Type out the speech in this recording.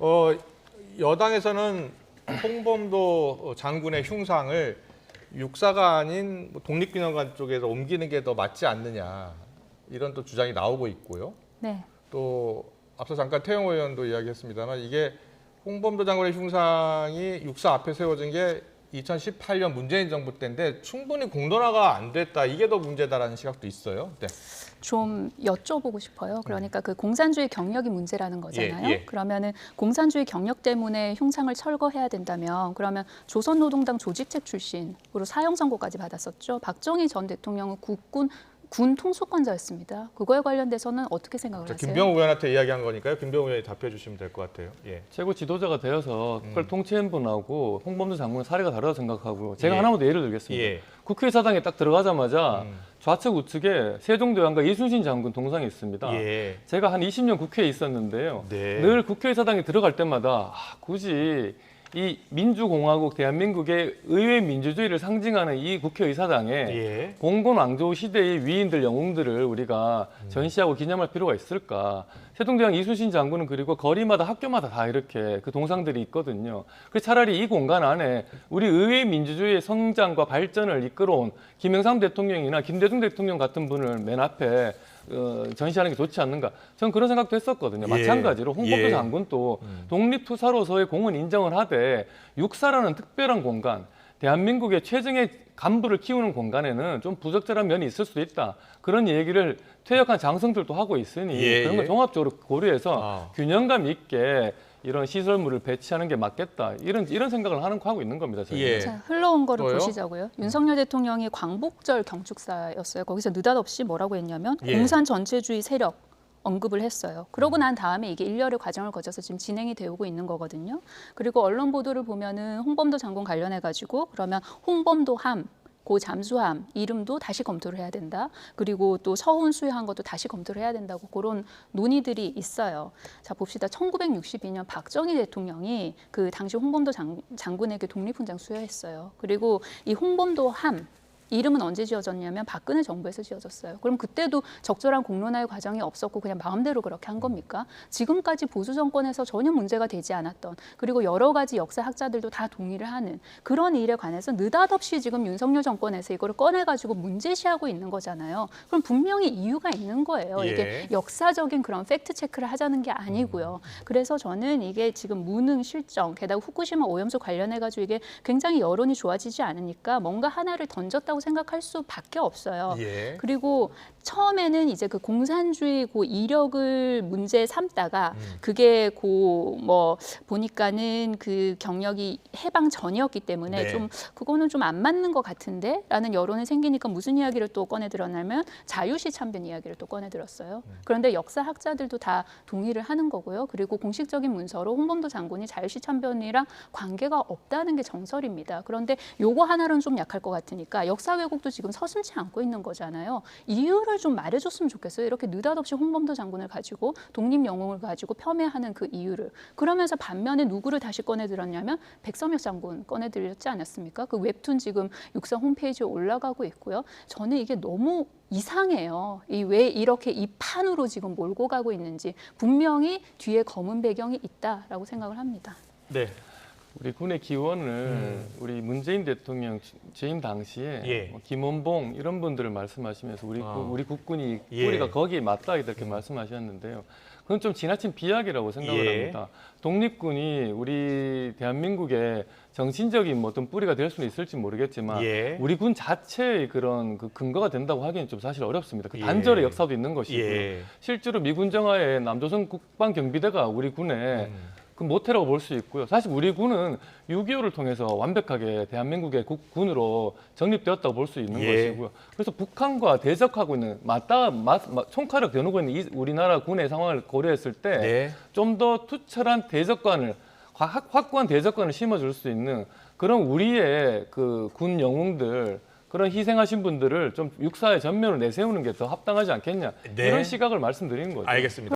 어, 여당에서는 홍범도 장군의 흉상을 육사가 아닌 독립기념관 쪽에서 옮기는 게 더 맞지 않느냐 이런 또 주장이 나오고 있고요. 네. 또 앞서 잠깐 태영 의원도 이야기했습니다만 이게 홍범도 장군의 흉상이 육사 앞에 세워진 게 2018년 문재인 정부 때인데 충분히 공론화가 안 됐다. 이게 더 문제다라는 시각도 있어요. 네. 좀 여쭤보고 싶어요. 그러니까 그 공산주의 경력이 문제라는 거잖아요. 예. 그러면은 공산주의 경력 때문에 흉상을 철거해야 된다면 그러면 조선노동당 조직책 출신으로 사형 선고까지 받았었죠. 박정희 전 대통령은 군 통수권자였습니다. 그거에 관련돼서는 어떻게 생각을 하세요? 김병우 의원한테 이야기한 거니까요. 김병우 의원이 답해 주시면 될 것 같아요. 예. 최고 지도자가 되어서 그걸 통치한 분하고 홍범도 장군의 사례가 다르다고 생각하고 제가 하나만 더 예를 들겠습니다. 예. 국회의사당에 딱 들어가자마자 좌측 우측에 세종대왕과 이순신 장군 동상이 있습니다. 예. 제가 한 20년 국회에 있었는데요. 네. 늘 국회의사당에 들어갈 때마다 굳이 이 민주공화국 대한민국의 의회 민주주의를 상징하는 이 국회의사당에 예. 봉건왕조 시대의 위인들 영웅들을 우리가 전시하고 기념할 필요가 있을까? 세종대왕 이순신 장군은 그리고 거리마다 학교마다 다 이렇게 그 동상들이 있거든요. 그래서 차라리 이 공간 안에 우리 의회 민주주의의 성장과 발전을 이끌어온 김영삼 대통령이나 김대중 대통령 같은 분을 맨 앞에 전시하는 게 좋지 않는가? 저는 그런 생각도 했었거든요. 예. 마찬가지로 홍범도 예. 장군도 독립투사로서의 공은 인정을 하되 육사라는 특별한 공간, 대한민국의 최정예 간부를 키우는 공간에는 좀 부적절한 면이 있을 수도 있다. 그런 얘기를 퇴역한 장성들도 하고 있으니 예. 그런 걸 종합적으로 고려해서 아. 균형감 있게 이런 시설물을 배치하는 게 맞겠다. 이런 생각을 하고 있는 겁니다. 저희는. 예. 자, 흘러온 거를 또요? 보시자고요. 윤석열 대통령이 광복절 경축사였어요. 거기서 느닷없이 뭐라고 했냐면 예. 공산 전체주의 세력 언급을 했어요. 그러고 난 다음에 이게 일련의 과정을 거쳐서 지금 진행이 되고 있는 거거든요. 그리고 언론 보도를 보면은 홍범도 장군 관련해 가지고 그러면 홍범도함 고 잠수함 이름도 다시 검토를 해야 된다. 그리고 또 서훈 수여한 것도 다시 검토를 해야 된다고 그런 논의들이 있어요. 자 봅시다. 1962년 박정희 대통령이 그 당시 홍범도 장군에게 독립훈장 수여했어요. 그리고 이 홍범도함 이름은 언제 지어졌냐면 박근혜 정부에서 지어졌어요. 그럼 그때도 적절한 공론화의 과정이 없었고 그냥 마음대로 그렇게 한 겁니까? 지금까지 보수 정권에서 전혀 문제가 되지 않았던 그리고 여러 가지 역사학자들도 다 동의를 하는 그런 일에 관해서 느닷없이 지금 윤석열 정권에서 이거를 꺼내가지고 문제시하고 있는 거잖아요. 그럼 분명히 이유가 있는 거예요. 예. 이게 역사적인 그런 팩트 체크를 하자는 게 아니고요. 그래서 저는 이게 지금 무능 실정, 게다가 후쿠시마 오염수 관련해가지고 이게 굉장히 여론이 좋아지지 않으니까 뭔가 하나를 던졌다고 생각할 수밖에 없어요. 예. 그리고 처음에는 이제 그 공산주의 그 이력을 문제 삼다가 그게 뭐 보니까는 그 경력이 해방 전이었기 때문에 네. 좀 그거는 좀 안 맞는 것 같은데라는 여론이 생기니까 무슨 이야기를 또 꺼내들었냐면 자유시 참변 이야기를 또 꺼내들었어요. 그런데 역사학자들도 다 동의를 하는 거고요. 그리고 공식적인 문서로 홍범도 장군이 자유시 참변이랑 관계가 없다는 게 정설입니다. 그런데 요거 하나로는 좀 약할 것 같으니까 역사 왜곡도 지금 서슴지 않고 있는 거잖아요. 이유를 좀 말해줬으면 좋겠어요. 이렇게 느닷없이 홍범도 장군을 가지고 독립 영웅을 가지고 폄훼하는 그 이유를. 그러면서 반면에 누구를 다시 꺼내들었냐면 백섬혁 장군 꺼내들였지 않았습니까? 그 웹툰 지금 육사 홈페이지에 올라가고 있고요. 저는 이게 너무 이상해요. 왜 이렇게 이 판으로 지금 몰고 가고 있는지 분명히 뒤에 검은 배경이 있다라고 생각을 합니다. 네. 우리 군의 기원을 우리 문재인 대통령 재임 당시에 예. 뭐 김원봉 이런 분들을 말씀하시면서 우리 국군이 예. 뿌리가 거기에 맞다 이렇게 말씀하셨는데요. 그건 좀 지나친 비약이라고 생각을 예. 합니다. 독립군이 우리 대한민국의 정신적인 뭐 어떤 뿌리가 될 수는 있을지 모르겠지만 예. 우리 군 자체의 그런 그 근거가 된다고 하기는 좀 사실 어렵습니다. 그 예. 단절의 역사도 있는 것이고요. 예. 실제로 미군 정하에 남조선 국방경비대가 우리 군에 그 모태라고 볼 수 있고요. 사실 우리 군은 6.25를 통해서 완벽하게 대한민국의 군으로 정립되었다고 볼 수 있는 예. 것이고요. 그래서 북한과 대적하고 있는 총칼을 겨누고 있는 우리나라 군의 상황을 고려했을 때 좀 더 투철한 대적관을 확고한 대적관을 심어줄 수 있는 그런 우리의 그 군 영웅들 그런 희생하신 분들을 좀 육사의 전면으로 내세우는 게 더 합당하지 않겠냐 네. 이런 시각을 말씀드리는 거죠. 알겠습니다.